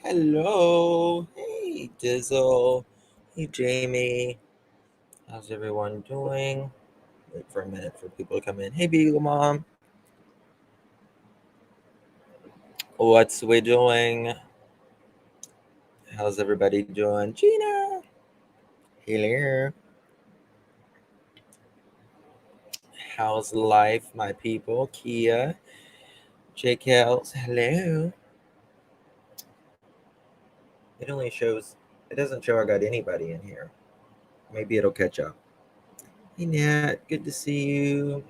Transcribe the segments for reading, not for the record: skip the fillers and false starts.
Hello. Hey, Dizzle. Hey, Jamie. How's everyone doing? Wait for a minute for people to come in. Hey, Beagle Mom. What's we doing? How's everybody doing? Gina. Hello. How's life, my people? Kia. Jake Hells. Hello. It doesn't show I got anybody in here. Maybe it'll catch up. Hey, Nat. Good to see you.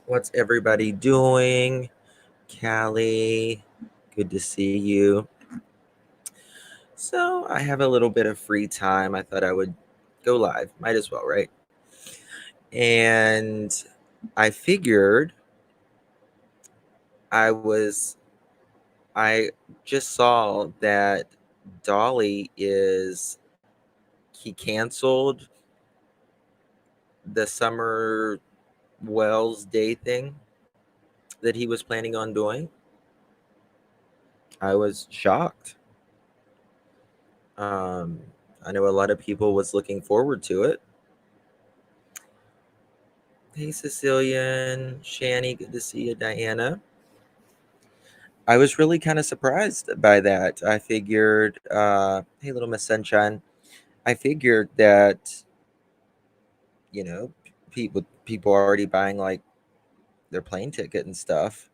What's everybody doing? Callie. Good to see you. So I have a little bit of free time. I thought I would go live. Might as well, right? And I figured I just saw that Dolly he canceled the Summer Wells Day thing that he was planning on doing. I was shocked. I know a lot of people was looking forward to it. Hey, Cecilian, Shani, good to see you, Diana. I was really kind of surprised by that. I figured, hey, little Miss Sunshine, I figured that, people already buying like their plane ticket and stuff,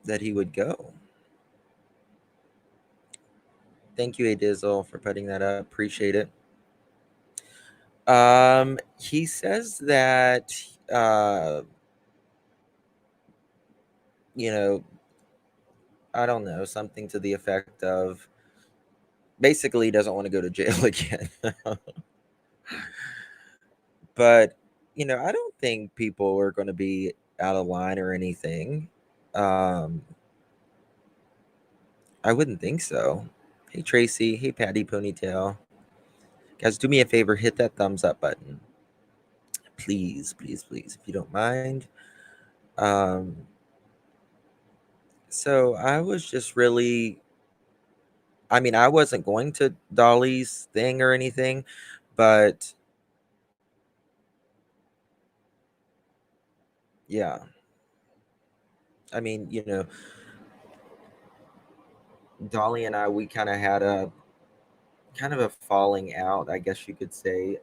that he would go. Thank you, Adizzle, for putting that up. Appreciate it. He says that, you know, I don't know, something to the effect of basically he doesn't want to go to jail again. But, I don't think people are going to be out of line or anything. Um, I wouldn't think so. Hey, Tracy. Hey, Patty Ponytail. Guys, do me a favor, hit that thumbs up button. Please, please, please, if you don't mind. So I was just really, I wasn't going to Dolly's thing or anything, but yeah. I mean, Dolly and I, we kind of had a kind of a falling out, I guess you could say,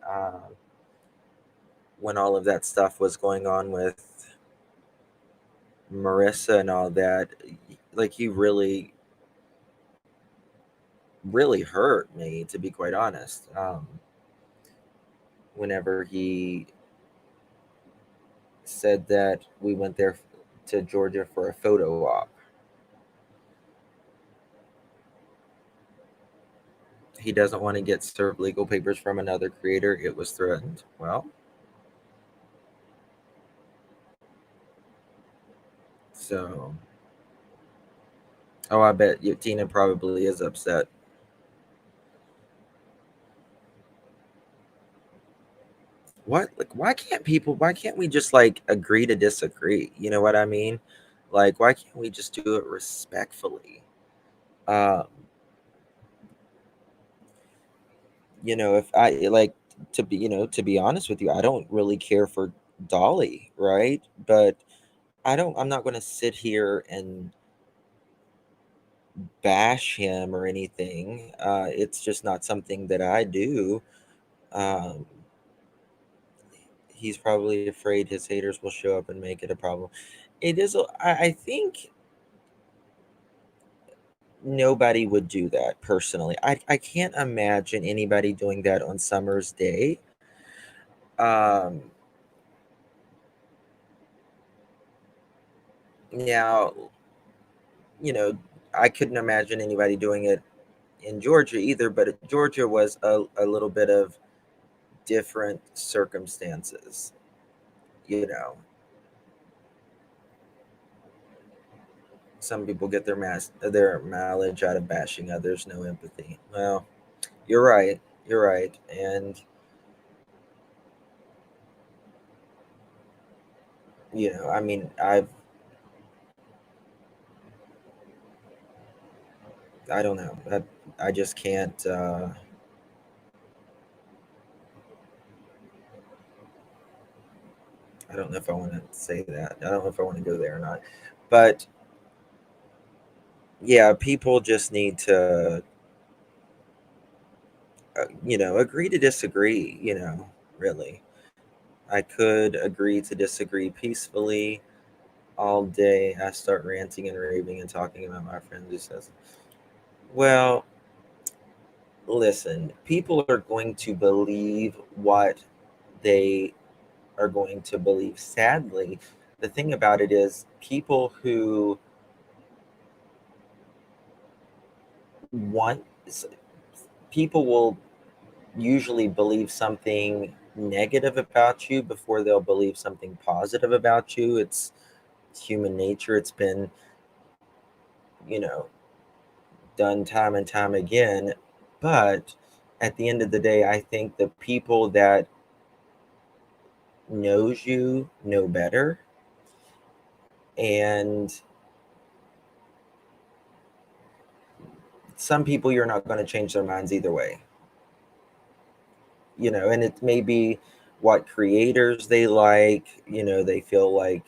when all of that stuff was going on with Marissa and all that. Like, he really, really hurt me, to be quite honest. Whenever he said that we went there to Georgia for a photo op, he doesn't want to get served legal papers from another creator. It was threatened. Well, so, oh, I bet Tina probably is upset. What, like, why can't we just like agree to disagree? You know what I mean? Like, why can't we just do it respectfully? Um, if I like to be honest with you, I don't really care for Dolly, right? But I'm not going to sit here and bash him or anything. It's just not something that I do. Um, he's probably afraid his haters will show up and make it a problem. It is, I think nobody would do that personally. I can't imagine anybody doing that on Summer's Day. Um, now, you know, I couldn't imagine anybody doing it in Georgia either, but Georgia was a little bit of different circumstances, you know. Some people get their mileage out of bashing others, no empathy. Well, you're right. You're right. And I mean, I don't know. I just can't. I don't know if I want to say that. I don't know if I want to go there or not. But yeah, people just need to, agree to disagree. Really. I could agree to disagree peacefully all day. I start ranting and raving and talking about my friend who says, well, listen, people are going to believe what they are going to believe. Sadly, the thing about it is want people will usually believe something negative about you before they'll believe something positive about you. It's human nature. It's been, you know, done time and time again. But at the end of the day, I think the people that knows you know better, and some people you're not going to change their minds either way. And it may be what creators they like. They feel like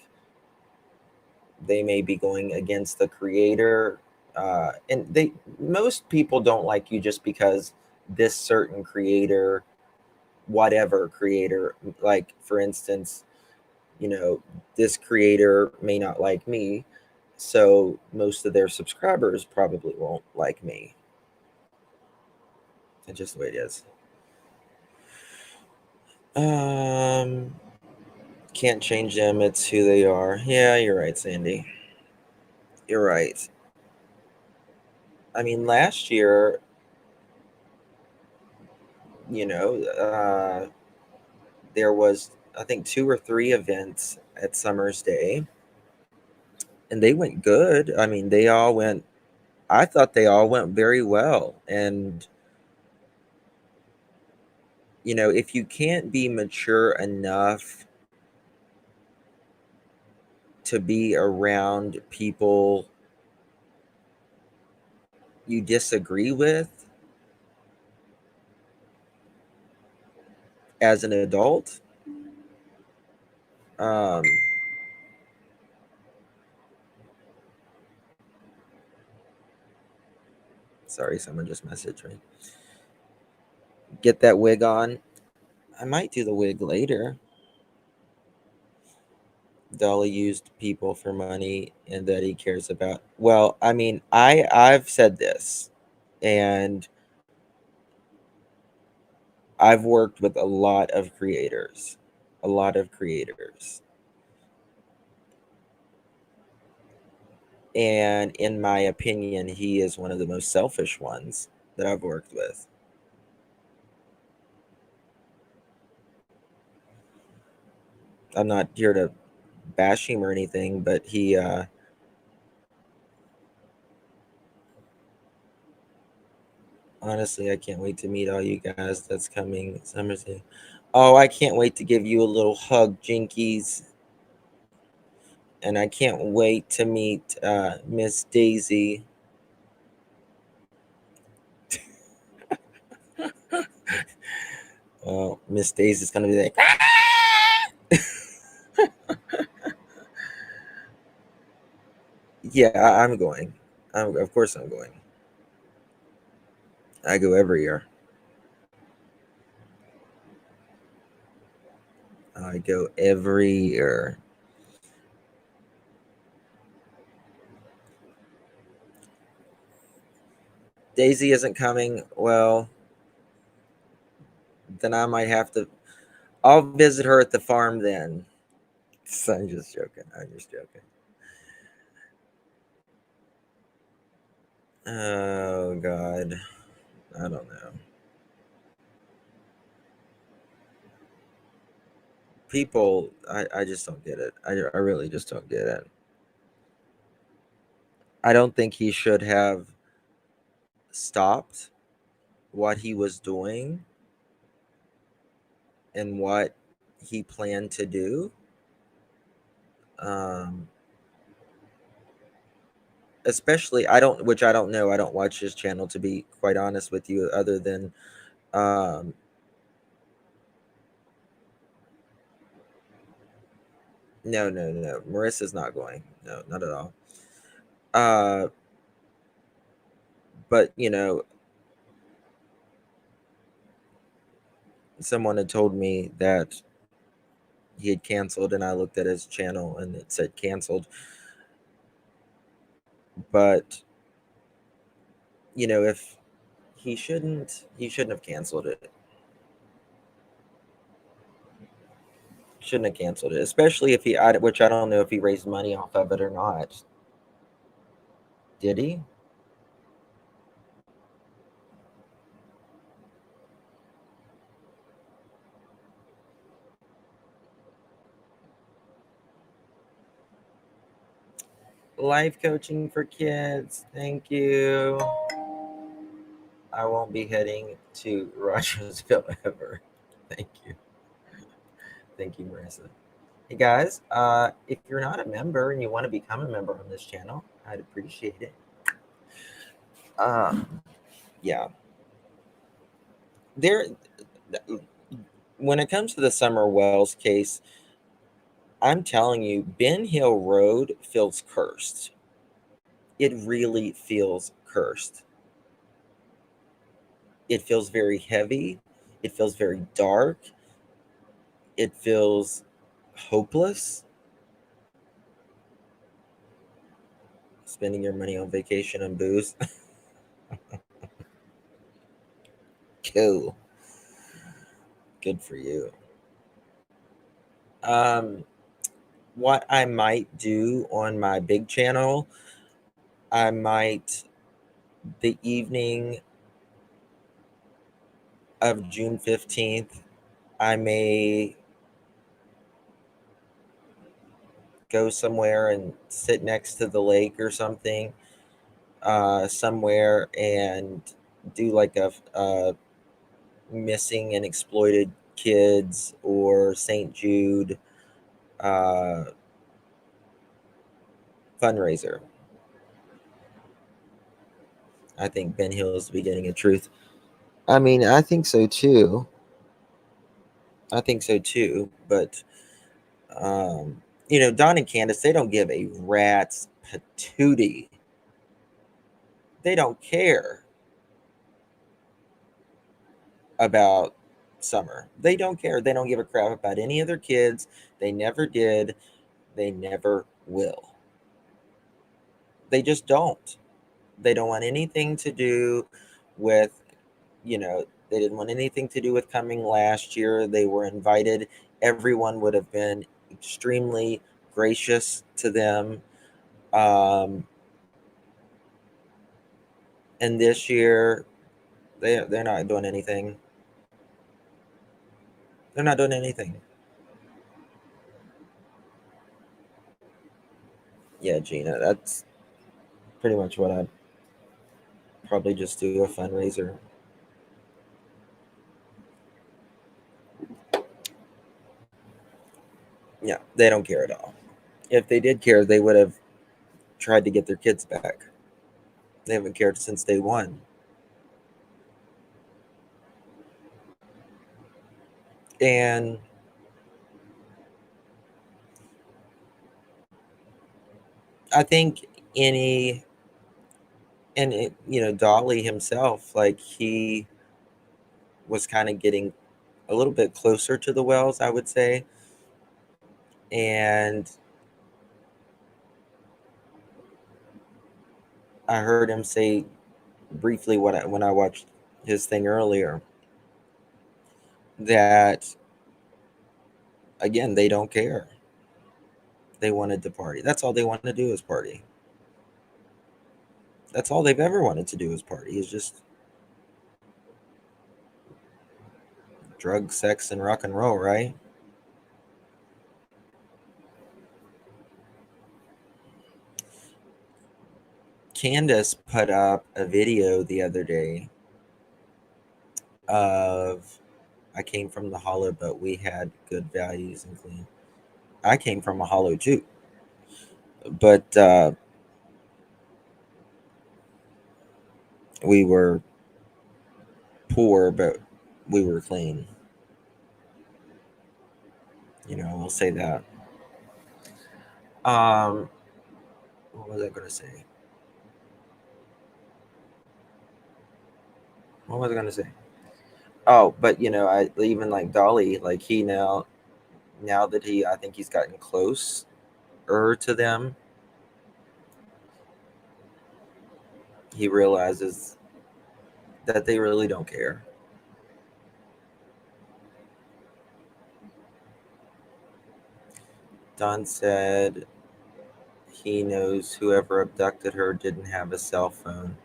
they may be going against the creator, and they most people don't like you just because this certain creator, whatever creator, like for instance, you know this creator may not like me, so most of their subscribers probably won't like me. It's just the way it is. um can't change them, it's who they are. Yeah, you're right, Sandy. You're right. I mean, last year, you know there was, I think, two or three events at Summer's Day, and they went good. I mean, they all went. I thought they all went very well, and if you can't be mature enough to be around people you disagree with as an adult, um, sorry, someone just messaged me. Get that wig on. I might do the wig later. Dolly used people for money and that he cares about. Well, I mean, I've said this, and I've worked with a lot of creators, and in my opinion, he is one of the most selfish ones that I've worked with. I'm not here to bash him or anything, but he honestly, I can't wait to meet all you guys that's coming Summer's Day. Oh, I can't wait to give you a little hug, Jinkies. And I can't wait to meet Miss Daisy. Well, Miss Daisy's gonna be like, yeah, I'm going. Of course, I'm going. I go every year. I go every year. Daisy isn't coming. Well, then I might have to. I'll visit her at the farm then. So I'm just joking. I'm just joking. Oh God, I don't know. People, I just don't get it. I really just don't get it. I don't think he should have stopped what he was doing and what he planned to do. Um, especially I don't, which I don't know. I don't watch his channel, to be quite honest with you, other than um, no, no, no. Marissa's not going. No, not at all. Uh, but someone had told me that he had canceled, and I looked at his channel and it said canceled. But if he shouldn't have canceled it. Shouldn't have canceled it, especially if which I don't know if he raised money off of it or not. Did he? Life coaching for kids. Thank you. I won't be heading to Rogersville ever. Thank you. Thank you, Marissa. Hey guys, if you're not a member and you want to become a member on this channel, I'd appreciate it. Yeah. There, when it comes to the Summer Wells case, I'm telling you, Ben Hill Road feels cursed. It really feels cursed. It feels very heavy. It feels very dark. It feels hopeless. Spending your money on vacation and booze. Cool. Good for you. What I might do on my big channel, I might, the evening of June 15th, I may go somewhere and sit next to the lake or something, somewhere, and do like a missing and exploited kids or St. Jude uh, fundraiser. I think Ben Hill is the beginning of truth. I mean, I think so too. I think so too. But Don and Candace, they don't give a rat's patootie. They don't care about Summer. They don't care. They don't give a crap about any of their kids. They never did. They never will. They just don't. They don't want anything to do with, they didn't want anything to do with coming last year. They were invited. Everyone would have been extremely gracious to them. And this year, they're not doing anything. They're not doing anything. Yeah, Gina, that's pretty much what I'd probably just do, a fundraiser. Yeah, they don't care at all. If they did care, they would have tried to get their kids back. They haven't cared since day one. And I think Dolly himself, like, he was kind of getting a little bit closer to the Wells, I would say. And I heard him say briefly when I watched his thing earlier, that again, they don't care. They wanted to party. That's all they want to do is party. That's all they've ever wanted to do is party. Is just drugs, sex, and rock and roll, right? Candace put up a video the other day of, I came from the hollow, but we had good values and clean. I came from a hollow too. But We were poor, but we were clean. We'll say that. What was I going to say? What was I going to say? Oh, but I even like Dolly, like he now that I think he's gotten closer to them, he realizes that they really don't care. Don said he knows whoever abducted her didn't have a cell phone.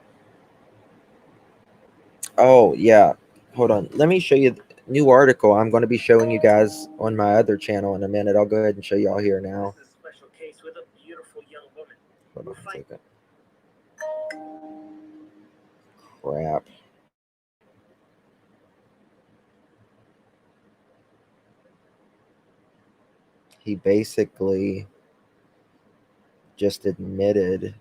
Oh, yeah. Hold on. Let me show you the new article I'm going to be showing you guys on my other channel in a minute. I'll go ahead and show y'all here now. Hold on a second. Crap. He basically just admitted.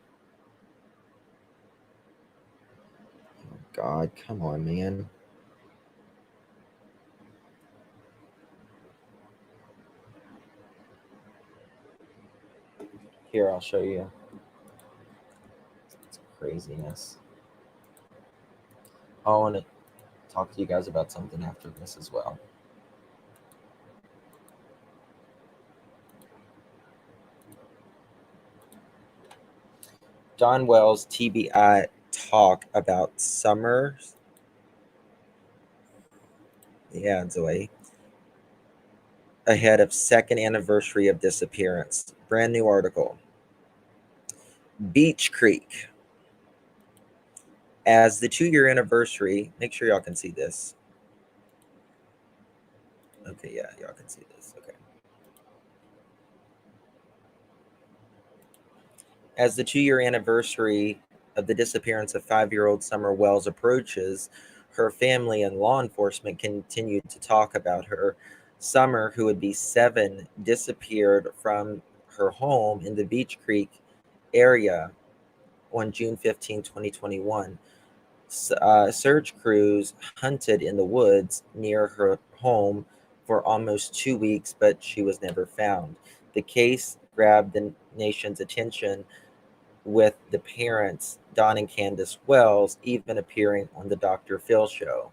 Oh, God, come on, man. Here, I'll show you. It's craziness. I want to talk to you guys about something after this as well. Don Wells TBI talk about Summers. Yeah, Zoe. Ahead of second anniversary of disappearance. Brand new article. Beach Creek. As the 2-year anniversary, make sure y'all can see this. Okay, yeah, y'all can see this. Okay. As the 2-year anniversary of the disappearance of 5-year-old Summer Wells approaches, her family and law enforcement continue to talk about her. Summer, who would be 7, disappeared from her home in the Beach Creek area on June 15, 2021. Search crews hunted in the woods near her home for almost 2 weeks, but she was never found. The case grabbed the nation's attention, with the parents, Don and Candace Wells, even appearing on the Dr. Phil show.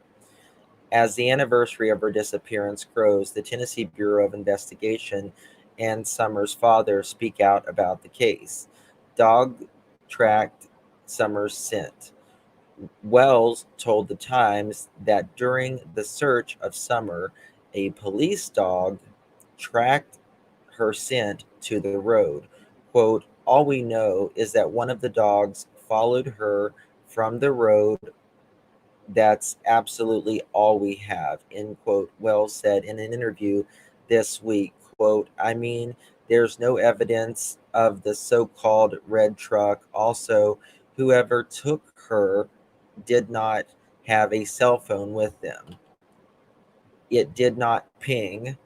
As the anniversary of her disappearance grows, the Tennessee Bureau of Investigation and Summer's father speak out about the case. Dog tracked Summer's scent. Wells told the Times that during the search of Summer, a police dog tracked her scent to the road. Quote, all we know is that one of the dogs followed her from the road. That's absolutely all we have, end quote. Wells said in an interview this week. Quote, I mean, there's no evidence of the so-called red truck. Also, whoever took her did not have a cell phone with them. It did not ping.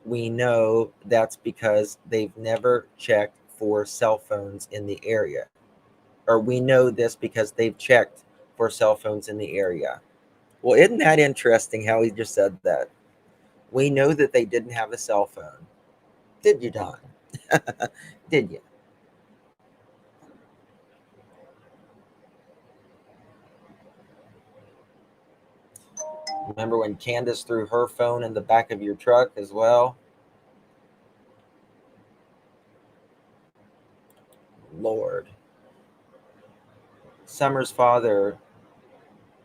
We know that's because they've never checked for cell phones in the area. Or we know this because they've checked for cell phones in the area. Well, isn't that interesting how he just said that? We know that they didn't have a cell phone. Did you, Don? Did you? Remember when Candace threw her phone in the back of your truck as well? Lord. Summer's father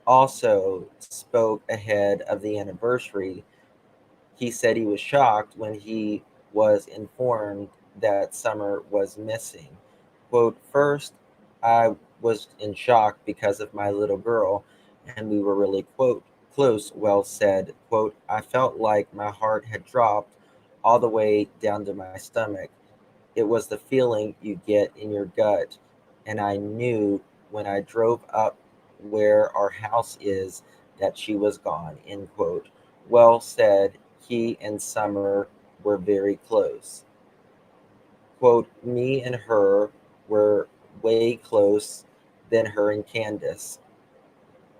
also spoke ahead of the anniversary. He said he was shocked when he was informed that Summer was missing. Quote, first, I was in shock because of my little girl, and we were really, quote, close, Wells said. Quote, I felt like my heart had dropped all the way down to my stomach. It was the feeling you get in your gut, and I knew when I drove up where our house is that she was gone, end quote. Wells said he and Summer were very close. Quote, me and her were way close than her and Candace.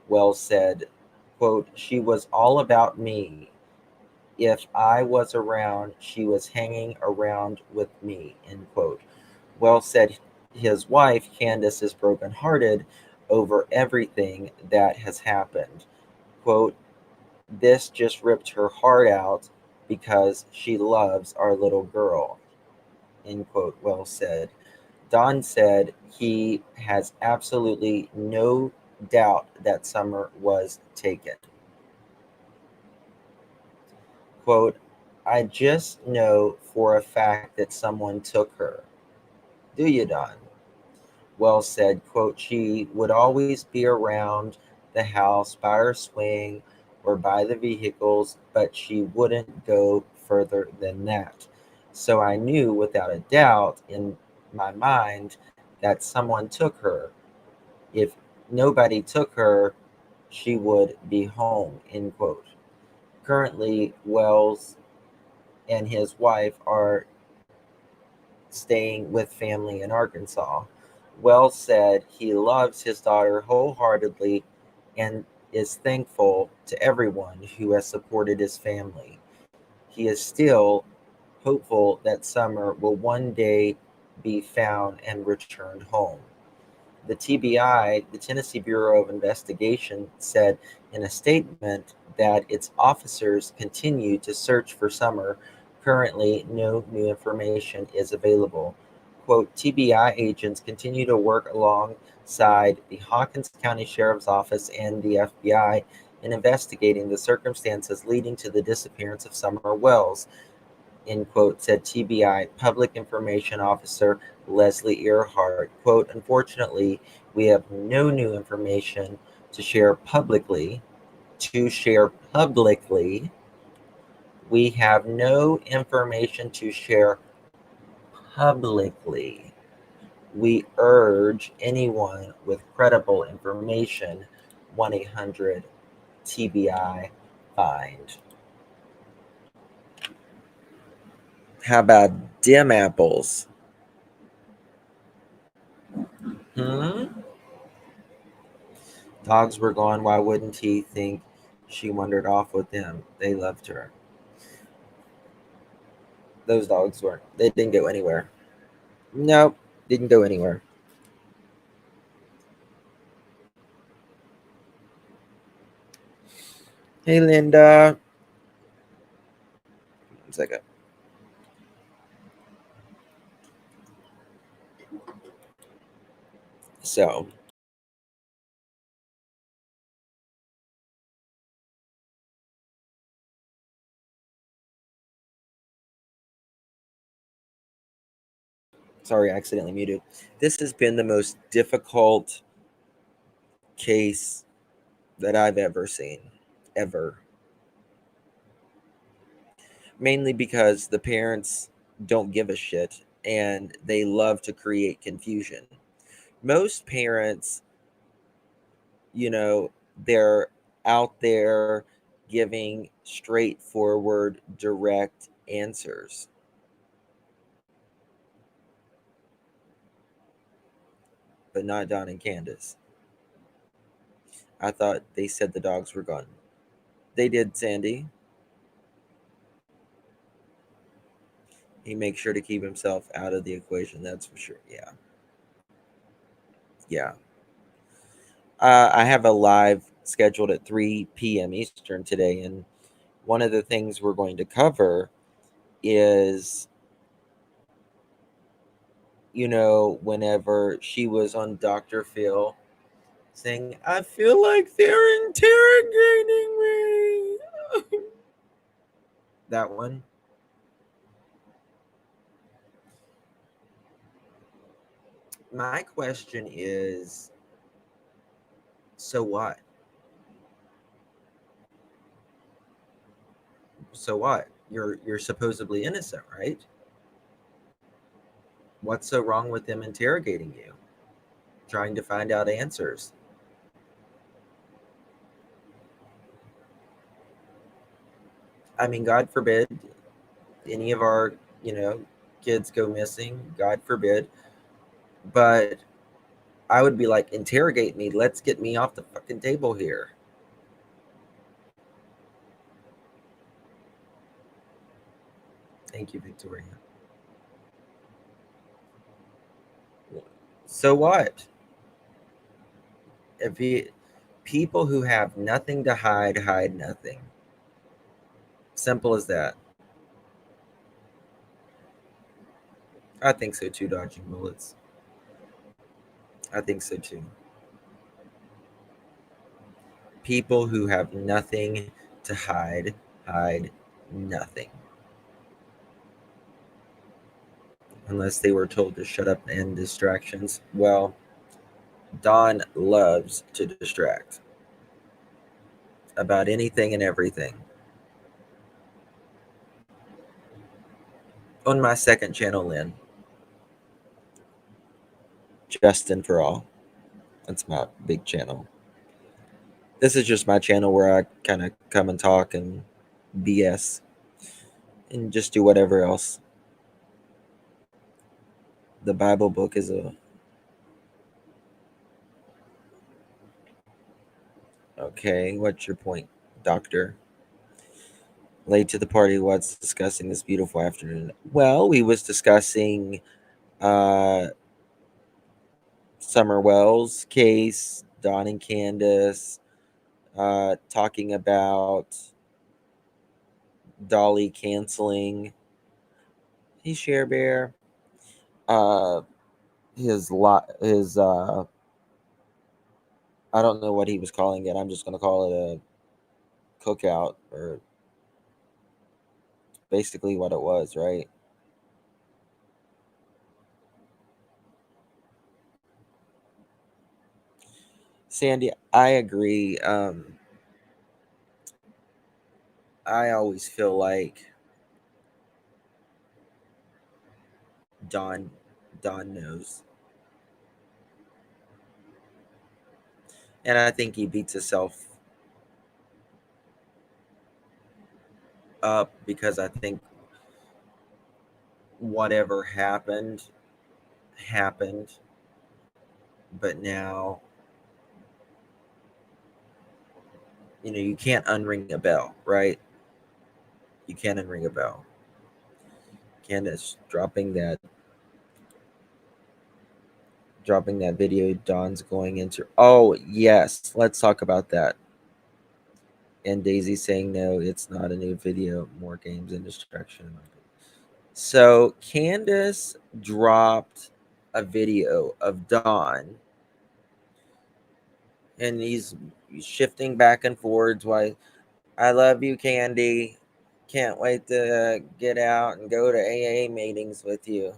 Wells said, quote, "She was all about me. If I was around, she was hanging around with me," end quote. Wells said his wife, Candace, is brokenhearted over everything that has happened. Quote, "This just ripped her heart out because she loves our little girl," end quote, Wells said. Don said he has absolutely no doubt that Summer was taken. Quote, "I just know for a fact that someone took her." "Do you, Don?" Wells said, quote, "She would always be around the house by her swing or by the vehicles, but she wouldn't go further than that. So I knew without a doubt in my mind that someone took her. If nobody took her, she would be home," end quote. Currently, Wells and his wife are staying with family in Arkansas. Wells said he loves his daughter wholeheartedly and is thankful to everyone who has supported his family. He is still hopeful that Summer will one day be found and returned home. The TBI, the Tennessee Bureau of Investigation, said in a statement that its officers continue to search for Summer. Currently, no new information is available. Quote, "TBI agents continue to work alongside the Hawkins County Sheriff's Office and the FBI in investigating the circumstances leading to the disappearance of Summer Wells," end quote, said TBI Public Information Officer Leslie Earhart. Quote, "Unfortunately, we have no new information to share publicly. To share publicly, we have no information to share publicly. We urge anyone with credible information, 1-800 TBI find." How about dim apples? Hmm? Dogs were gone. Why wouldn't he think she wandered off with them? They loved her. Those dogs weren't. They didn't go anywhere. Nope, didn't go anywhere. Hey, Linda. 1 second. So, sorry, I accidentally muted. This has been the most difficult case that I've ever seen. Ever. Mainly because the parents don't give a shit and they love to create confusion. Most parents, you know, they're out there giving straightforward, direct answers. But not Don and Candace. I thought they said the dogs were gone. They did, Sandy. He makes sure to keep himself out of the equation, that's for sure. Yeah. Yeah. I have a live scheduled at 3 p.m. Eastern today, and one of the things we're going to cover is, whenever she was on Dr. Phil saying, "I feel like they're interrogating me." That one. My question is, so what? So what? You're supposedly innocent, right? What's so wrong with them interrogating you, trying to find out answers? I mean, God forbid any of our, you know, kids go missing, God forbid. But I would be like, interrogate me. Let's get me off the fucking table here. Thank you, Victoria. So what? If you, people who have nothing to hide, hide nothing. Simple as that. I think so too, dodging bullets. I think so too. People who have nothing to hide, hide nothing. Unless they were told to shut up and distractions. Well, Dawn loves to distract about anything and everything. On my second channel, Lynn, Justin for All. That's my big channel. This is just my channel where I kind of come and talk and BS and just do whatever else. The Bible book is a. Okay, what's your point, Doctor? Late to the party, what's discussing this beautiful afternoon? Well, we was discussing uh Summer Wells case, Don and Candace, talking about Dolly canceling. Hey, Share Bear. Uh, his I don't know what he was calling it. I'm just gonna call it a cookout, or basically what it was, right? Sandy, I agree. I always feel like Don Don knows, and I think he beats himself up because I think whatever happened happened, but now you can't unring a bell, right? You can't unring a bell. Candace dropping that video Don's going into. Oh yes, let's talk about that. And Daisy saying no, it's not a new video, more games and distraction. So Candace dropped a video of Don, and he's shifting back and forwards. Why, I love you, Candy. Can't wait to get out and go to AA meetings with you.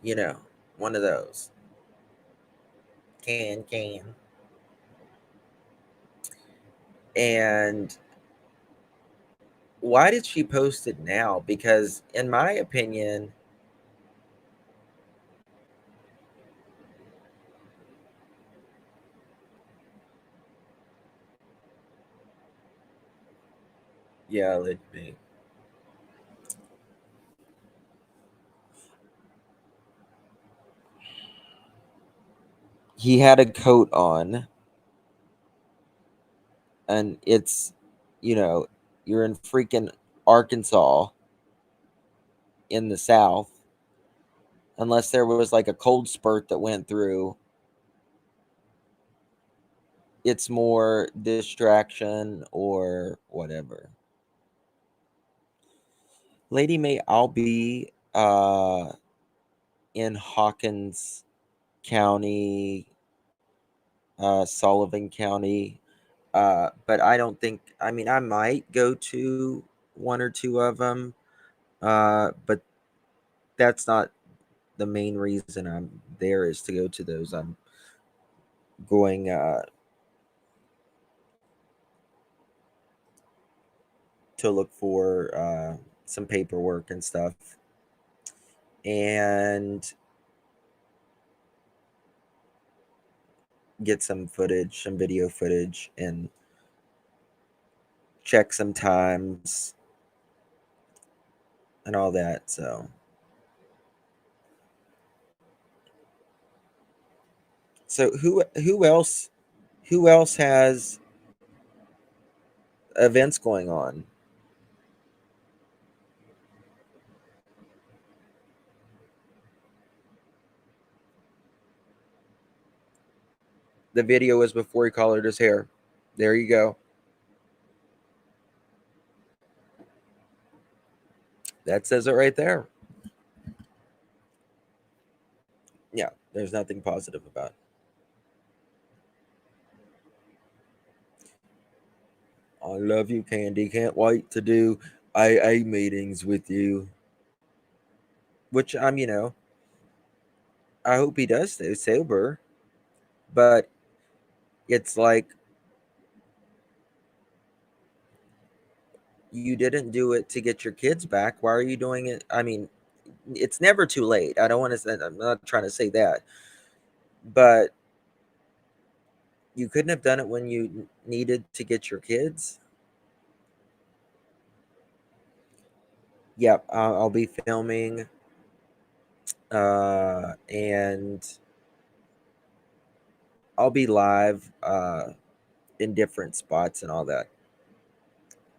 You know, one of those. Can. And why did she post it now? Because, in my opinion, yeah, let me. He had a coat on, and you're in freaking Arkansas in the South, unless there was like a cold spurt that went through. It's more distraction or whatever. Lady May, I'll be in Hawkins County, Sullivan County. But I don't think, I mean, I might go to one or two of them, but that's not the main reason I'm there, is to go to those. I'm going to look for some paperwork and stuff, and get some footage, some video footage, and check some times and all that. So So who else has events going on? The video was before he colored his hair. There you go. That says it right there. Yeah, there's nothing positive about it. I love you, Candy. Can't wait to do AA meetings with you. Which I hope he does stay sober. But it's like you didn't do it to get your kids back. Why are you doing it? I mean, it's never too late. I don't want to say, I'm not trying to say that, but you couldn't have done it when you needed to get your kids. Yep, I'll be filming, and I'll be live in different spots and all that.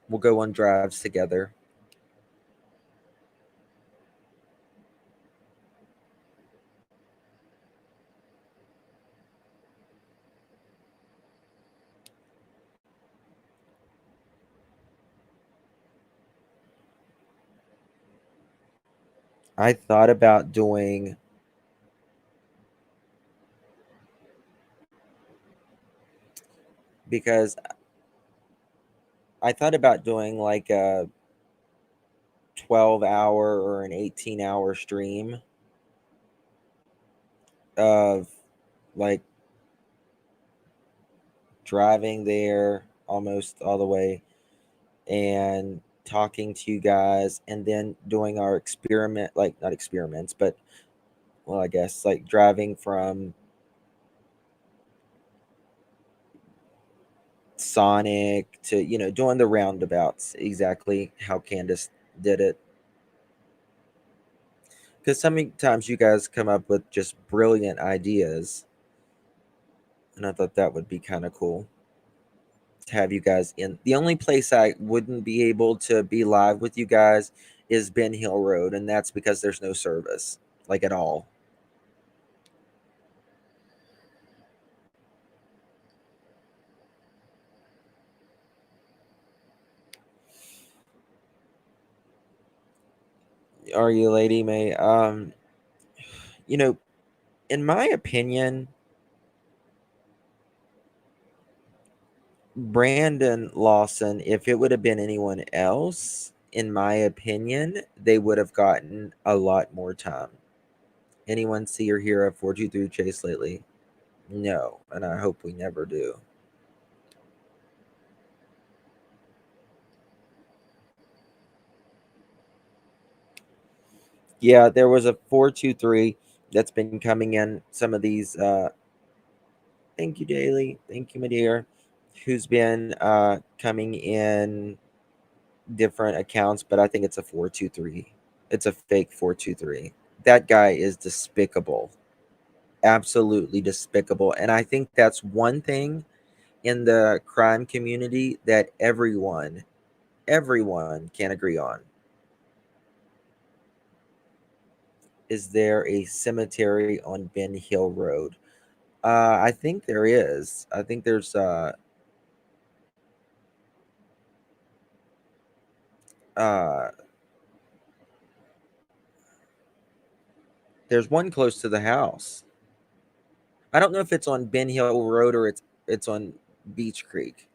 We'll go on drives together. I thought about doing because I thought about doing like a 12-hour or an 18-hour stream of like driving there almost all the way and talking to you guys and then doing our experiment, like not experiments, but well, I guess like driving from Sonic to, doing the roundabouts exactly how Candace did it. Because sometimes you guys come up with just brilliant ideas, and I thought that would be kind of cool to have you guys in. The only place I wouldn't be able to be live with you guys is Ben Hill Road, and that's because there's no service, like at all. Are you, Lady May? You know, in my opinion, Brandon Lawson, if it would have been anyone else, in my opinion, they would have gotten a lot more time. Anyone see or hear of 423 Chase lately? No, and I hope we never do. Yeah, there was a 423 that's been coming in some of these. Thank you, Daily. Thank you, my dear. Who's been coming in different accounts, but I think it's a 423. It's a fake 423. That guy is despicable. Absolutely despicable. And I think that's one thing in the crime community that everyone can agree on. Is there a cemetery on Ben Hill Road? I think there is. I think uh there's one close to the house. I don't know if it's on Ben Hill Road or it's on Beach Creek.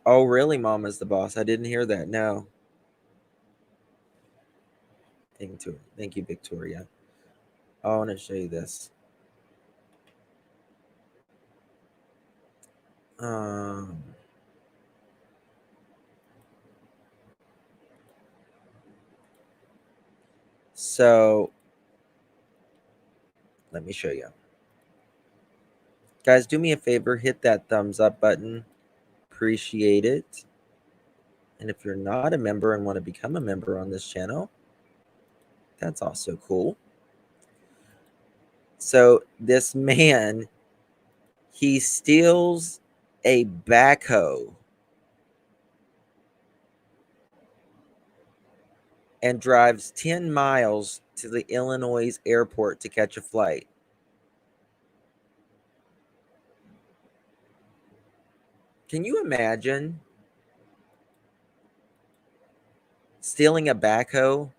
Oh, really? Mama's the boss. I didn't hear that. No. Thank you, Victoria. I want to show you this. Um, so let me show you. Guys, do me a favor, hit that thumbs up button. Appreciate it. And if you're not a member and want to become a member on this channel, that's also cool. So this man, he steals a backhoe and drives 10 miles to the Illinois airport to catch a flight. Can you imagine stealing a backhoe?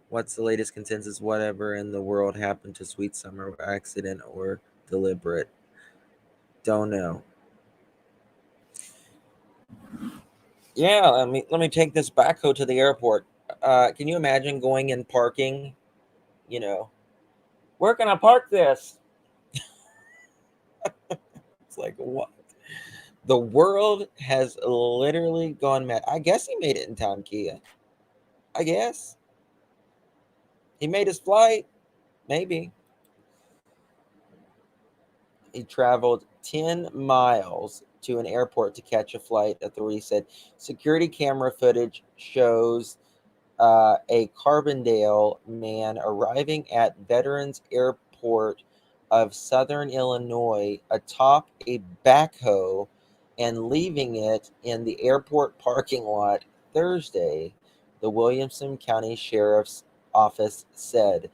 What's the latest consensus? Whatever in the world happened to Sweet Summer, accident or deliberate? Don't know. Yeah, let me take this backhoe to the airport. Can you imagine going and parking? You know, where can I park this? It's like, what? The world has literally gone mad. I guess he made it in time, Kia. I guess he made his flight. Maybe he traveled 10 miles to an airport to catch a flight. Authorities said security camera footage shows a Carbondale man arriving at Veterans Airport of Southern Illinois atop a backhoe and leaving it in the airport parking lot Thursday, the Williamson County Sheriff's Office said.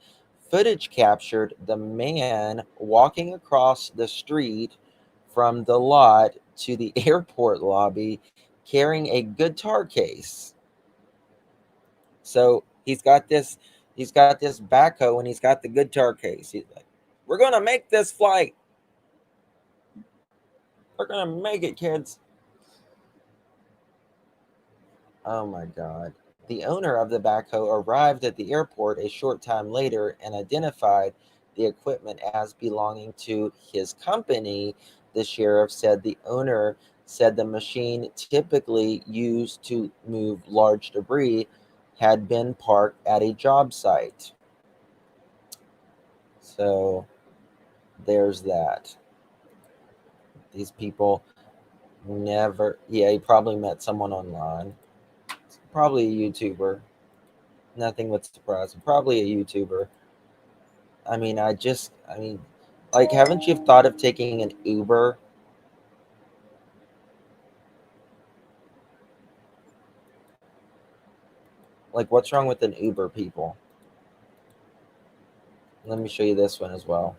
Footage captured the man walking across the street from the lot to the airport lobby carrying a guitar case. So he's got this backhoe and he's got the guitar case. He's like, "We're gonna make this flight. We're gonna make it, kids." Oh my God. The owner of the backhoe arrived at the airport a short time later and identified the equipment as belonging to his company. The sheriff said the owner said the machine typically used to move large debris had been parked at a job site. So there's that. These people never, yeah, he probably met someone online. Probably a YouTuber. Nothing would surprise him. Probably a YouTuber. I mean, like, haven't you thought of taking an Uber? Like, what's wrong with an Uber, people? Let me show you this one as well.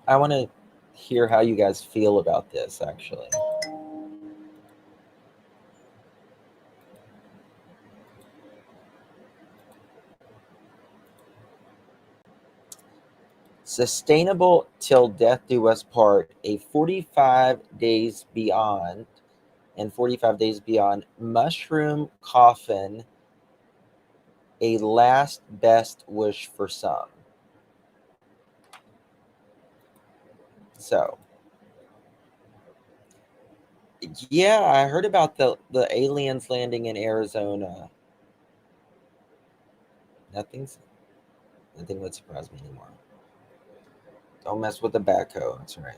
I want to hear how you guys feel about this, actually. Sustainable till death do us part, a 45 days beyond and 45 days beyond mushroom coffin, a last best wish for some. So, yeah, I heard about the aliens landing in Arizona. Nothing's Nothing would surprise me anymore. Don't mess with the backhoe. That's right.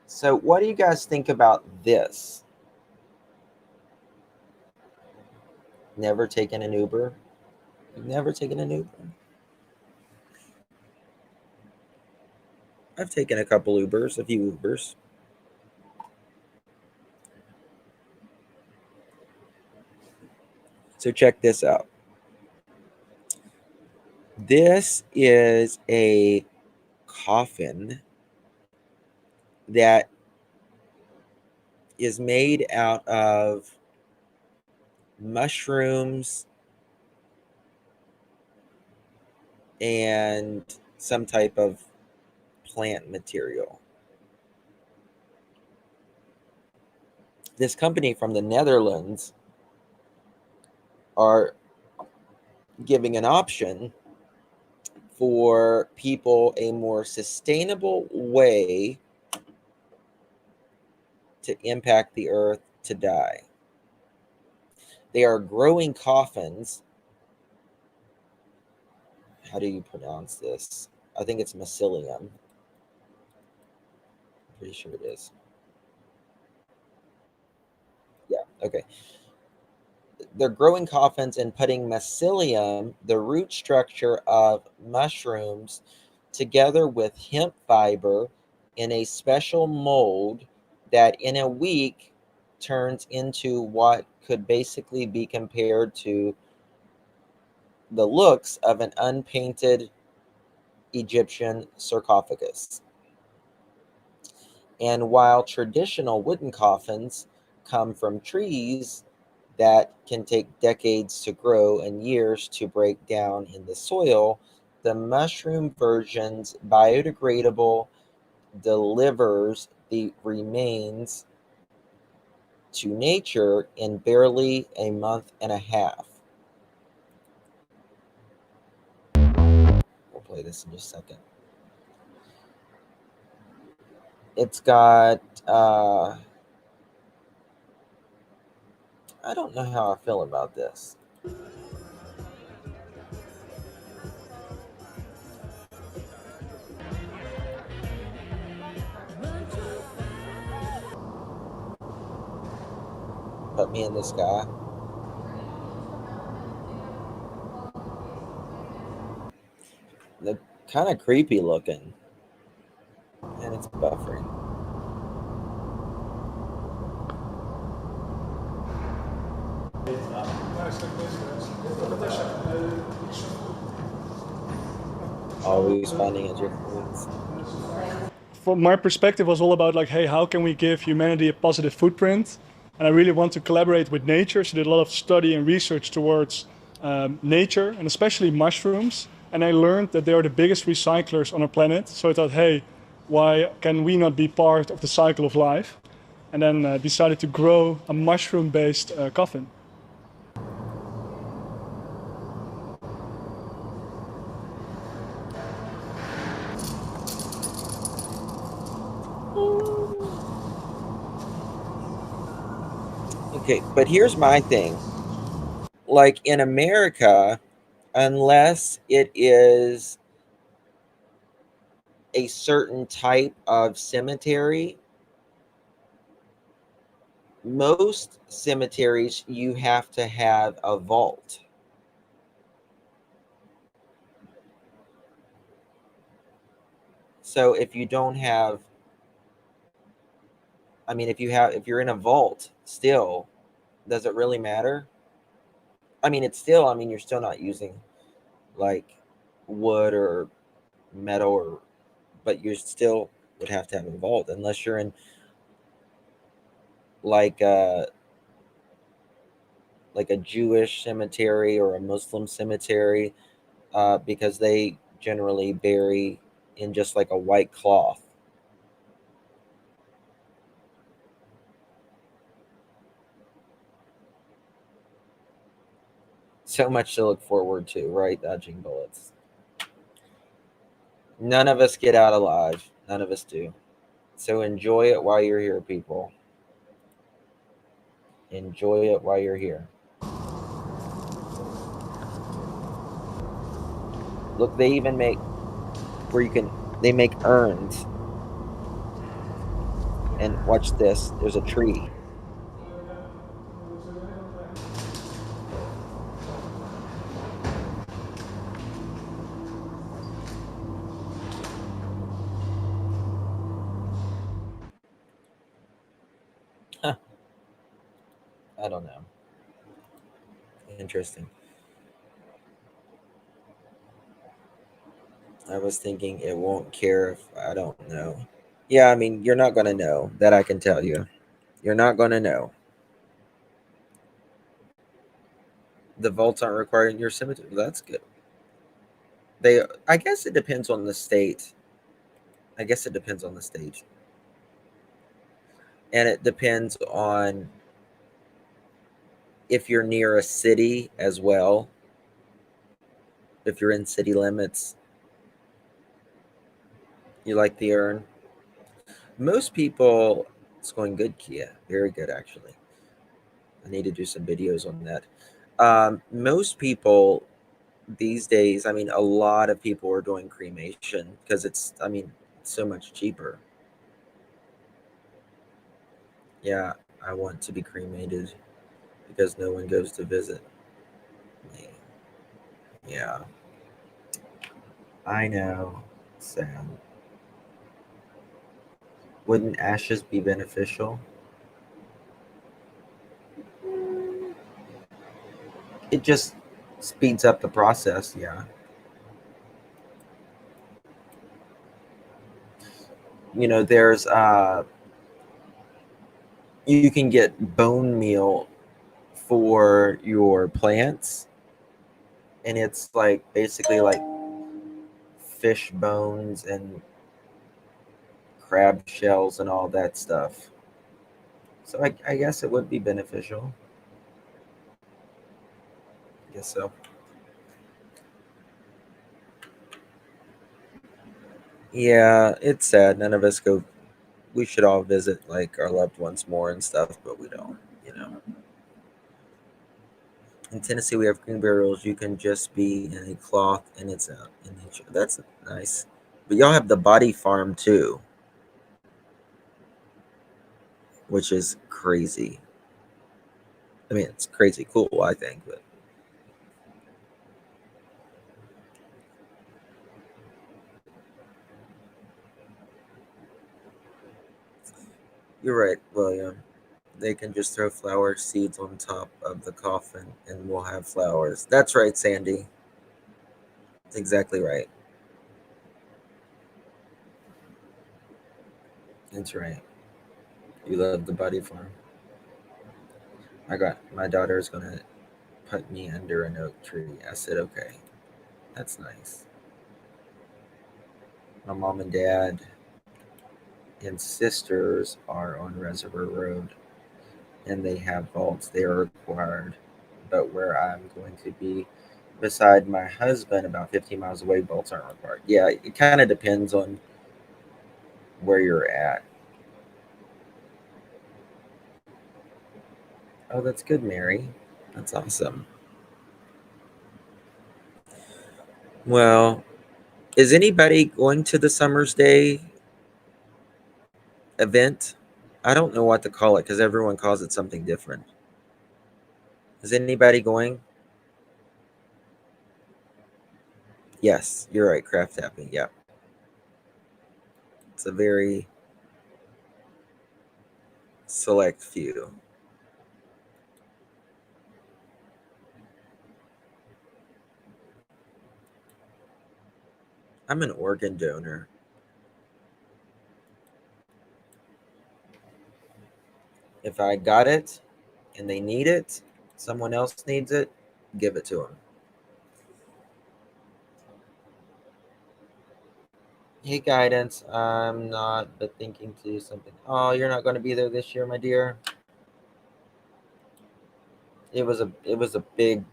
So, what do you guys think about this? Never taken an Uber? You've never taken an Uber? I've taken a couple Ubers, a few Ubers. So check this out. This is a coffin that is made out of mushrooms and some type of plant material. This company from the Netherlands are giving an option for people a more sustainable way to impact the earth to die. They are growing coffins. How do you pronounce this? I think it's mycelium. Pretty sure it is. Yeah, okay. they're growing coffins and putting mycelium, the root structure of mushrooms, together with hemp fiber in a special mold that in a week turns into what could basically be compared to the looks of an unpainted Egyptian sarcophagus. And while traditional wooden coffins come from trees that can take decades to grow and years to break down in the soil, the mushroom version's biodegradable delivers the remains to nature in barely a month and a half. We'll play this in just a second. It's got, I don't know how I feel about this. But me and this guy. They're kind of creepy looking. And it's buffering. Always finding a difference. From my perspective was all about like, hey, how can we give humanity a positive footprint? And I really want to collaborate with nature. So I did a lot of study and research towards nature and especially mushrooms. And I learned that they are the biggest recyclers on our planet. So I thought, hey, why can we not be part of the cycle of life? And then decided to grow a mushroom-based coffin. Okay, but here's my thing. Like in America, unless it is a certain type of cemetery, most cemeteries you have to have a vault. So if you don't have, I mean, if you're in a vault still, does it really matter? I mean, it's still, I mean, you're still not using like wood or metal, or, but you still would have to have a vault unless you're in like a Jewish cemetery or a Muslim cemetery, because they generally bury in just like a white cloth. So much to look forward to, right? Dodging bullets. None of us get out alive. None of us do. So enjoy it while you're here, people. Enjoy it while you're here. Look, they even make where you can, they make urns. And watch this, there's a tree. Huh. I don't know. Interesting. I was thinking it won't care if I don't know. Yeah, I mean, you're not going to know. That I can tell you. You're not going to know. The vaults aren't required in your cemetery. That's good. I guess it depends on the state. I guess it depends on the state. And it depends on if you're near a city as well. If you're in city limits, you like the urn. Most people, it's going good, Kia. Very good, actually. I need to do some videos on that. Most people these days, I mean, a lot of people are doing cremation because it's, I mean, it's so much cheaper. Yeah, I want to be cremated because no one goes to visit me. Yeah, I know. Sad. Wouldn't ashes be beneficial? It just speeds up the process. Yeah. There's you can get bone meal for your plants, and it's like basically like fish bones and crab shells and all that stuff. So I guess it would be beneficial. I guess so. Yeah, it's sad. None of us go. We should all visit like our loved ones more and stuff, but we don't. You know. In Tennessee, we have green burials. You can just be in a cloth, and it's out in nature. That's nice. But y'all have the body farm too, which is crazy. I mean, it's crazy cool, I think, but you're right, William. They can just throw flower seeds on top of the coffin and we'll have flowers. That's right, Sandy. That's exactly right. That's right. You love the buddy farm. My daughter is gonna put me under an oak tree. I said, okay, that's nice. My mom and dad and sisters are on Reservoir Road, and they have vaults. They are required. But where I'm going to be beside my husband, about 15 miles away, vaults aren't required. Yeah, it kind of depends on where you're at. Oh, that's good, Mary. That's awesome. Well, is anybody going to the Summer's Day event? I don't know what to call it because everyone calls it something different. Is anybody going? Yes, you're right. Craft tapping. Yeah, it's a very select few. I'm an organ donor. If I got it and they need it, someone else needs it, give it to them. Hey, guidance. I'm not, but thinking to do something. Oh, you're not going to be there this year, my dear. It was a big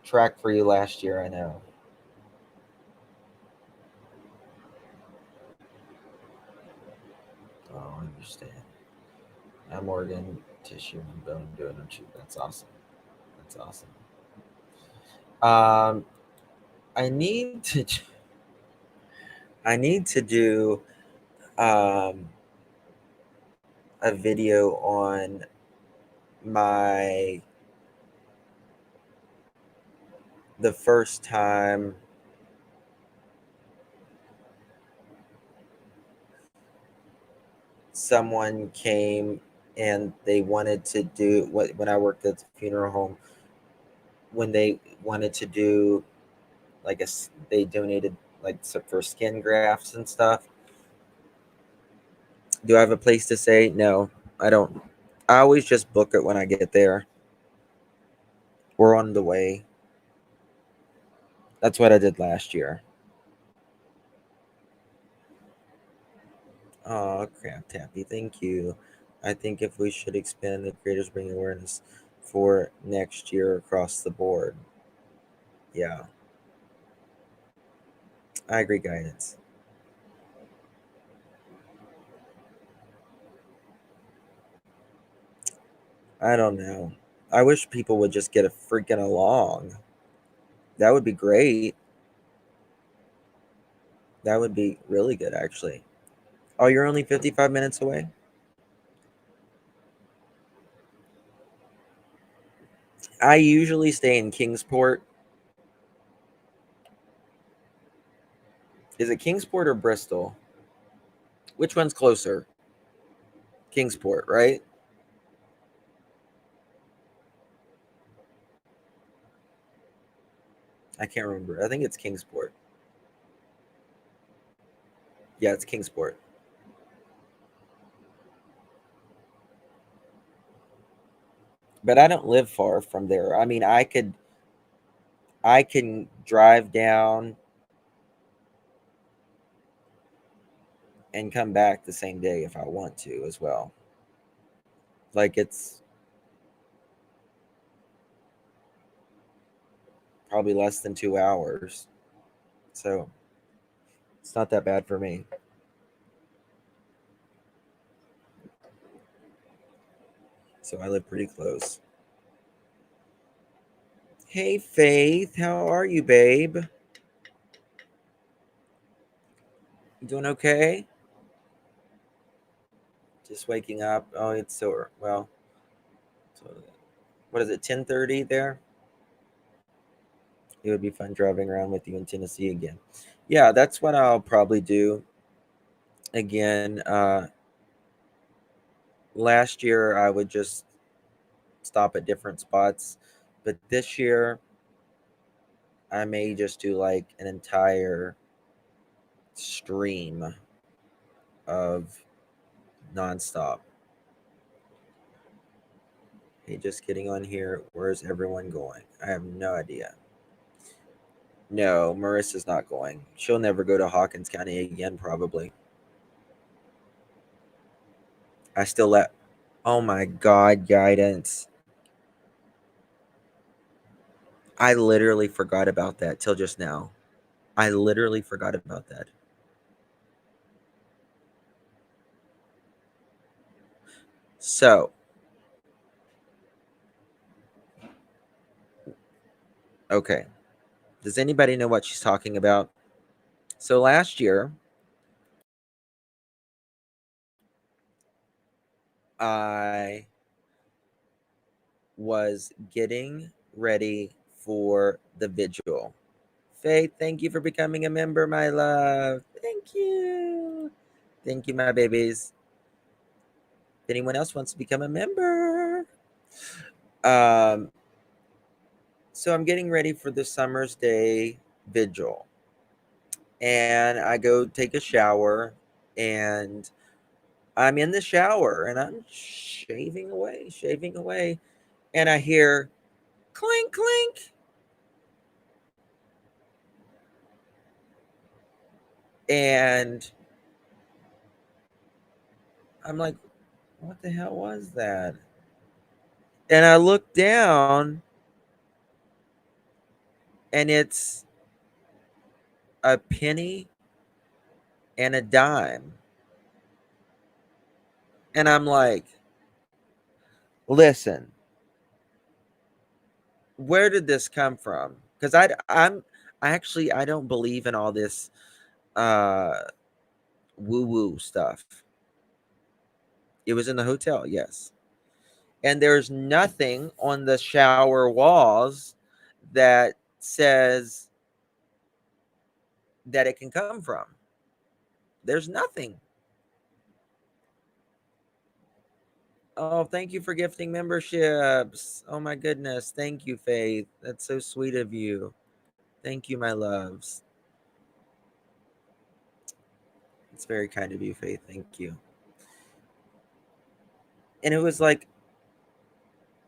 track for you last year. I know. Oh, I understand. I'm organ, tissue, and bone donor too. That's awesome. That's awesome. I need to. I need to do um, a video on my the first time someone came and they wanted to do what when I worked at the funeral home, when they wanted to do like they donated like for skin grafts and stuff. Do I have a place to say? No, I don't. I always just book it when I get there. We're on the way. That's what I did last year. Oh, crap, Tappy. Thank you. I think if we should expand the creators bring awareness for next year across the board. Yeah, I agree, guidance. I don't know. I wish people would just get a freaking along. That would be great. That would be really good, actually. Oh, you're only 55 minutes away? I usually stay in Kingsport. Is it Kingsport or Bristol? Which one's closer? Kingsport, right? I can't remember. I think it's Kingsport. Yeah, it's Kingsport. But I don't live far from there. I mean, I can drive down and come back the same day if I want to as well. Like it's probably less than 2 hours. So, it's not that bad for me. So, I live pretty close. Hey Faith, how are you, babe? You doing okay? Just waking up. Oh, it's so well. So what is it? 10:30 there. It would be fun driving around with you in Tennessee again. Yeah, that's what I'll probably do again. Last year I would just stop at different spots, but this year I may just do like an entire stream of nonstop. Hey, just getting on here. Where's everyone going? I have no idea. No, Marissa's not going. She'll never go to Hawkins County again, probably. I still let. Oh my God, guidance. I literally forgot about that till just now. I literally forgot about that. So, okay. Does anybody know what she's talking about? So last year, I was getting ready for the vigil. Faith, thank you for becoming a member, my love. Thank you. Thank you, my babies. If anyone else wants to become a member. Um, so I'm getting ready for the Summer's Day vigil. And I go take a shower, and I'm in the shower and I'm shaving away. And I hear clink, clink. And I'm like, what the hell was that? And I look down and it's a penny and a dime. And I'm like, listen, where did this come from? Because I don't believe in all this uh woo woo stuff. It was in the hotel, yes. And there's nothing on the shower walls that says that it can come from. There's nothing. Oh, thank you for gifting memberships. Oh my goodness. Thank you, Faith. That's so sweet of you. Thank you, my loves. It's very kind of you, Faith. Thank you. And it was like,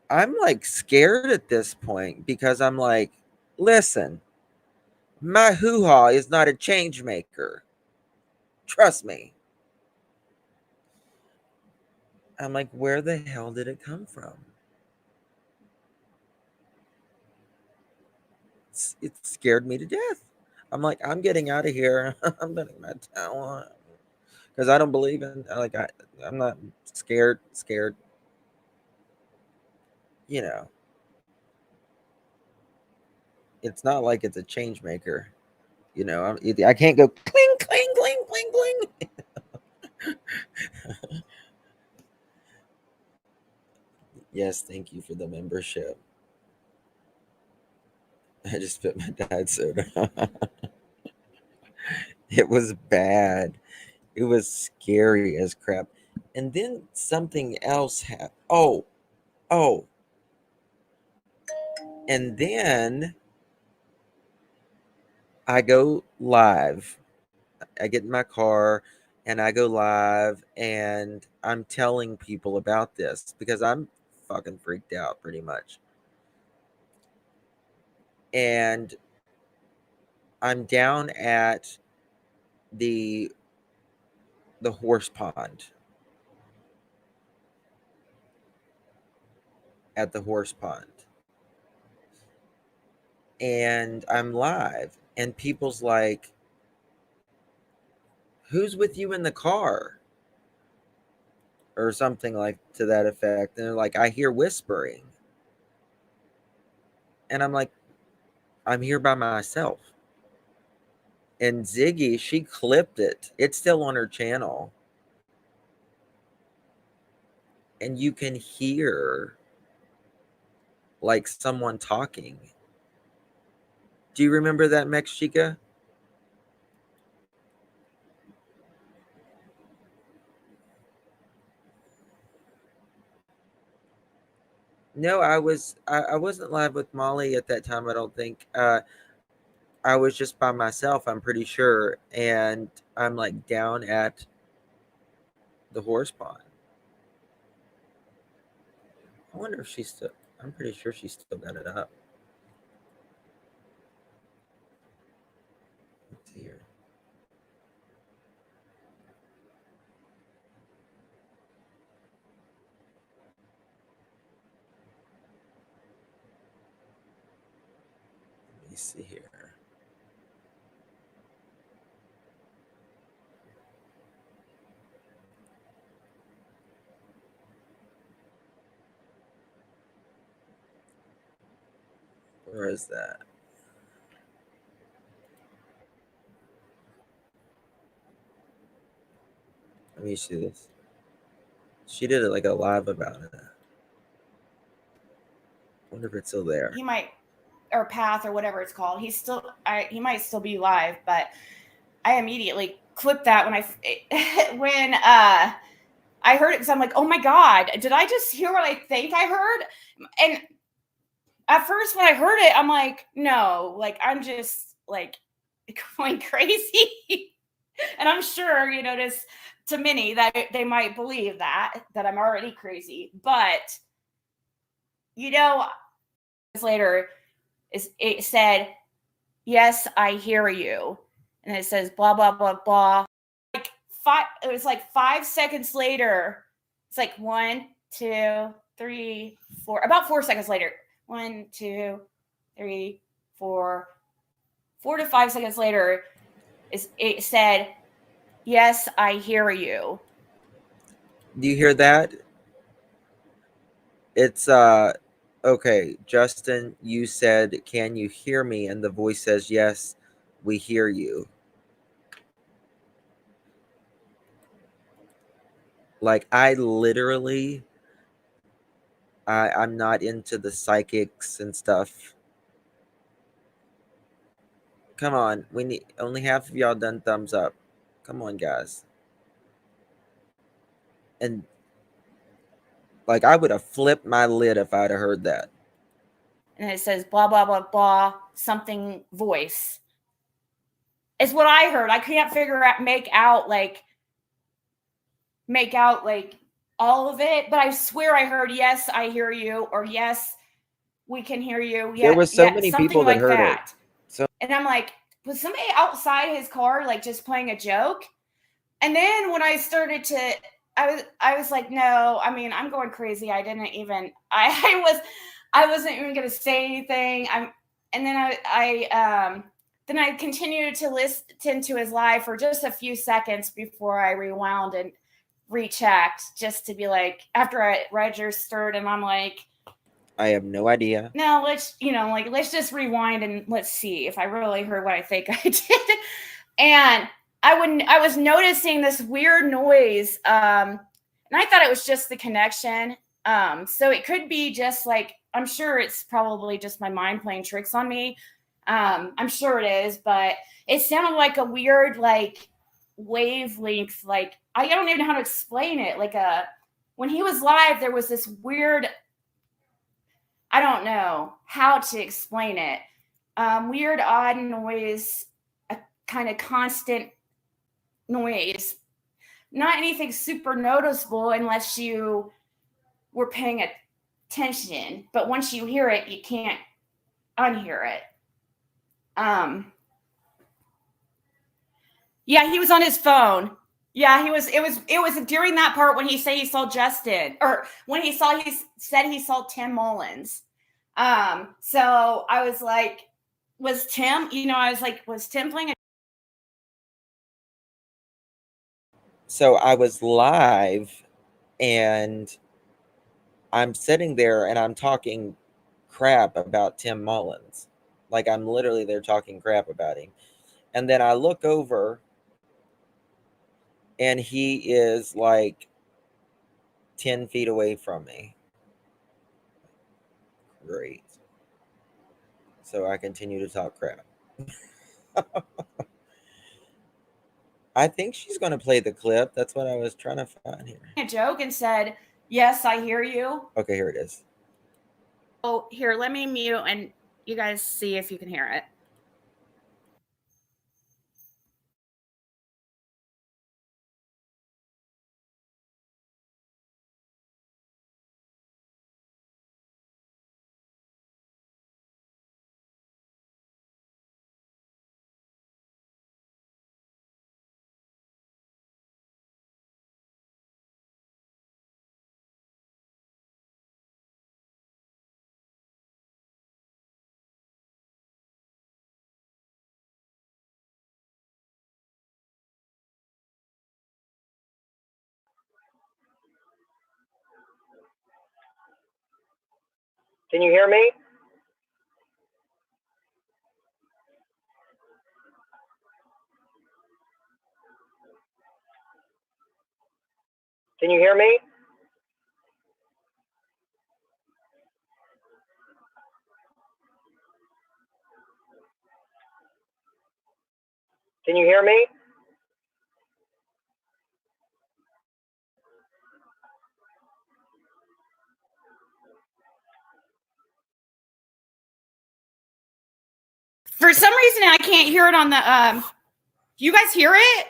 I'm like scared at this point because I'm like, listen, my hoo ha is not a change maker. Trust me. I'm like, where the hell did it come from? It scared me to death. I'm like, I'm getting out of here. I'm putting my towel on because I don't believe in I'm not scared. You know, it's not like it's a change maker. You know, I can't go cling cling cling cling cling. Yes, thank you for the membership. I just spit my dad's soda. It was bad. It was scary as crap. And then something else happened. Oh. And then I go live. I get in my car and I go live and I'm telling people about this because I'm fucking freaked out pretty much. And I'm down at the horse pond. At the horse pond. And I'm live and people's like, who's with you in the car? Or something like to that effect. And they're like, I hear whispering. And I'm like, I'm here by myself. And Ziggy, she clipped it. It's still on her channel. And you can hear like someone talking. Do you remember that, Mex Chica? No, I wasn't live with Molly at that time, I don't think. I was just by myself, I'm pretty sure. And I'm like down at the horse pond. I wonder if she's still, I'm pretty sure she's still got it up. Let's see here. Let me see here. Where is that? Let me see this. She did it like a live about it. I wonder if it's still there. He might, or Path or whatever it's called. He might still be live, but I immediately clipped that when I heard it because I'm like, oh my God, did I just hear what I think I heard? And at first when I heard it, I'm like, no, like I'm just like going crazy. And I'm sure, to many that they might believe that I'm already crazy. But, later it said, yes, I hear you. And it says blah, blah, blah, blah. It was like 5 seconds later. It's like 1, 2, 3, 4, about 4 seconds later. 1, 2, 3, 4, 4 to 5 seconds later, it said, yes, I hear you. Do you hear that? It's okay, Justin, you said, can you hear me? And the voice says, yes, we hear you. Like I literally I'm not into the psychics and stuff. Come on, we need only half of y'all done thumbs up. Come on, guys. And like I would have flipped my lid if I'd have heard that. And it says blah, blah, blah, blah, something voice. It's what I heard. I can't make out all of it, but I swear I heard, yes, I hear you, or yes, we can hear you. Yeah, there was so many people that heard it. So, and I'm like, was somebody outside his car like just playing a joke? And then when I started to, I was like, no, I mean, I'm going crazy. I didn't even, I wasn't even going to say anything. And then I continued to listen to his live for just a few seconds before I rewound and rechecked, just to be like, after I registered, and I'm like, I have no idea. No, let's just rewind and let's see if I really heard what I think I did. And I was noticing this weird noise, and I thought it was just the connection. So it could be just like, I'm sure it's probably just my mind playing tricks on me. I'm sure it is, but it sounded like a weird like wavelength. Like I don't even know how to explain it. Like when he was live, there was this weird. I don't know how to explain it. Weird, odd noise, a kind of constant noise. Not anything super noticeable unless you were paying attention. But once you hear it, you can't unhear it. Yeah, he was on his phone. Yeah, he was. It was during that part when he said he saw Justin, or when he said he saw Tim Mullins. So I was like, was Tim? I was like, was Tim playing? So I was live, and I'm sitting there and I'm talking crap about Tim Mullins. Like I'm literally there talking crap about him. And then I look over and he is like 10 feet away from me. Great. So I continue to talk crap. I think she's going to play the clip. That's what I was trying to find here. A joke and said, "Yes, I hear you." Okay, here it is. Oh, here, let me mute and you guys see if you can hear it. Can you hear me? Can you hear me? Can you hear me? For some reason, I can't hear it on the. You guys hear it?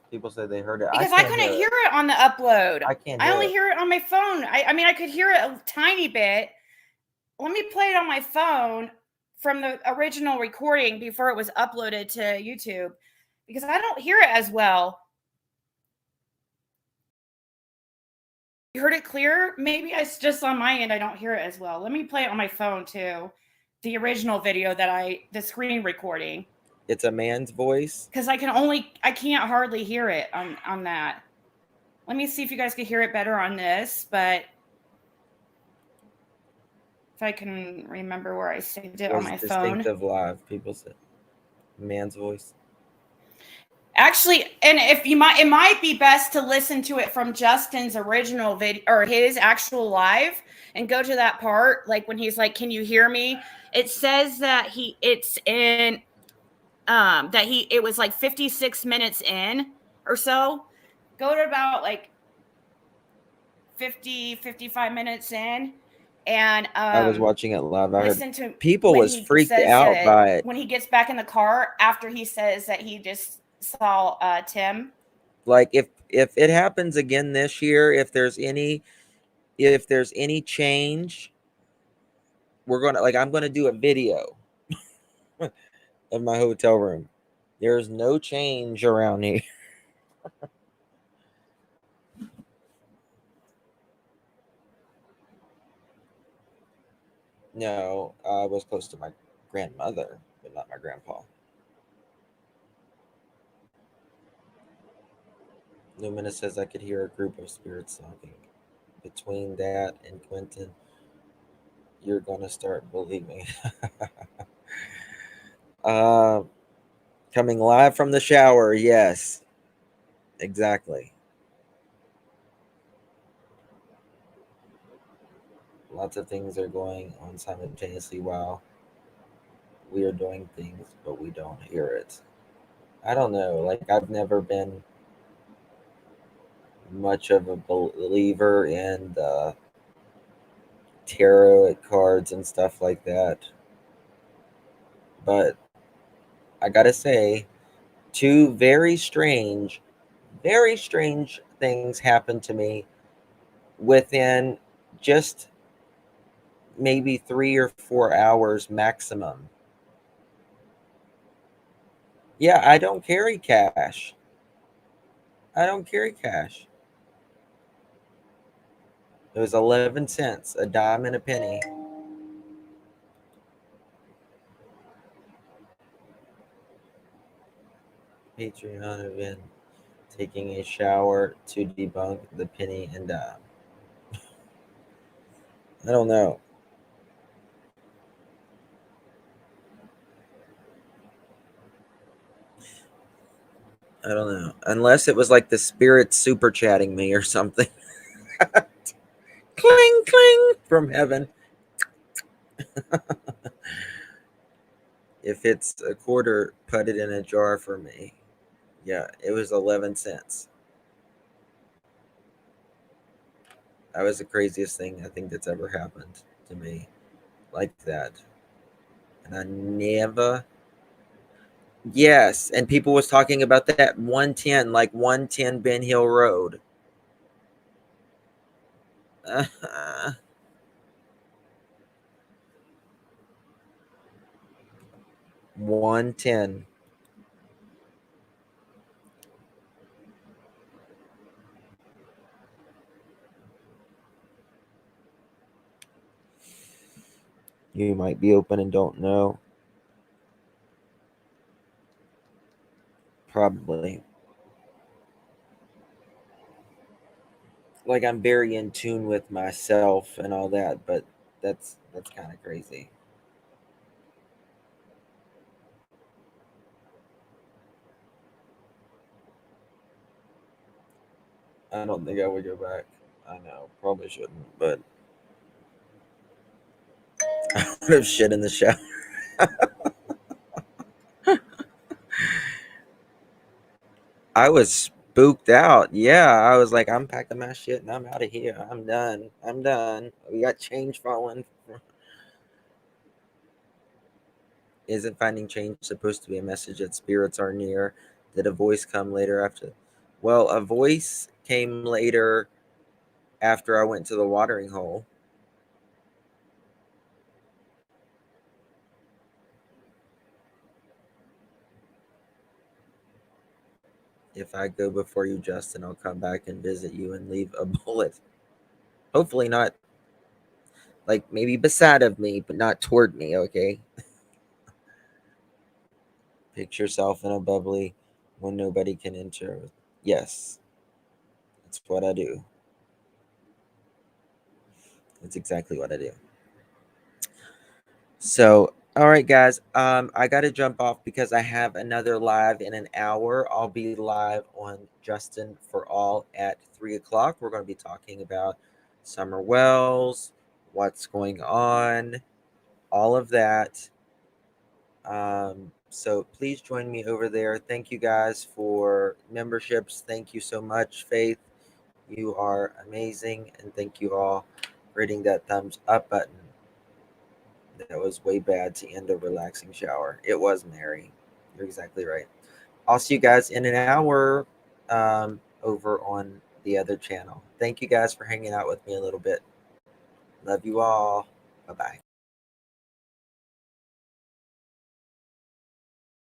People said they heard it. Because I couldn't hear it on the upload. I can't. I only hear it on my phone. I mean, I could hear it a tiny bit. Let me play it on my phone from the original recording before it was uploaded to YouTube, because I don't hear it as well. You heard it clear? Maybe it's just on my end. I don't hear it as well. Let me play it on my phone too. The original video the screen recording. It's a man's voice. Because I can't hardly hear it on that. Let me see if you guys can hear it better on this, but if I can remember where I saved it on my phone. Distinctive live, people said. Man's voice. Actually, and it might be best to listen to it from Justin's original video or his actual live and go to that part, like when he's like, "Can you hear me?" It says that it was like 56 minutes in or so. Go to about like 55 minutes in, and I was watching it live. I listen heard to people was freaked out by it when he gets back in the car after he says that he just saw Tim. Like if it happens again this year, if there's any change, I'm gonna do a video of my hotel room. There's no change around here. No, I was close to my grandmother, but not my grandpa. Lumina says I could hear a group of spirits talking. Between that and Quentin, you're gonna start believing. Coming live from the shower, yes. Exactly. Lots of things are going on simultaneously. Wow. We are doing things, but we don't hear it. I don't know. Like, I've never been much of a believer in the tarot cards and stuff like that. But I gotta say, two very strange things happened to me within just maybe 3 or 4 hours maximum. Yeah, I don't carry cash. I don't carry cash. It was 11 cents, a dime and a penny. Patreon event, taking a shower to debunk the penny and dime. I don't know. I don't know. Unless it was like the spirit super chatting me or something. Cling, cling from heaven. If it's a quarter, put it in a jar for me. Yeah, it was 11 cents. That was the craziest thing I think that's ever happened to me like that. And I never. Yes, and people was talking about that 110, like 110 Ben Hill Road. 110. You might be open and don't know. Probably. Like, I'm very in tune with myself and all that, but that's kind of crazy. I don't think I would go back. I know, probably shouldn't, but I would have shit in the shower. I was spooked out. Yeah, I was like, I'm packing my shit and I'm out of here. I'm done. I'm done. We got change falling. Isn't finding change supposed to be a message that spirits are near? Did a voice come later after? Well, a voice came later after I went to the watering hole. If I go before you, Justin, I'll come back and visit you and leave a bullet. Hopefully not, like, maybe beside of me, but not toward me, okay? Picture yourself in a bubbly when nobody can enter. Yes, that's what I do. That's exactly what I do. So, all right, guys. I got to jump off because I have another live in an hour. I'll be live on Justin for All at 3 o'clock. We're going to be talking about Summer Wells, what's going on, all of that. So please join me over there. Thank you guys for memberships. Thank you so much, Faith. You are amazing. And thank you all for hitting that thumbs up button. That was way bad to end a relaxing shower. It was, Mary. You're exactly right. I'll see you guys in an hour over on the other channel. Thank you guys for hanging out with me a little bit. Love you all. Bye-bye.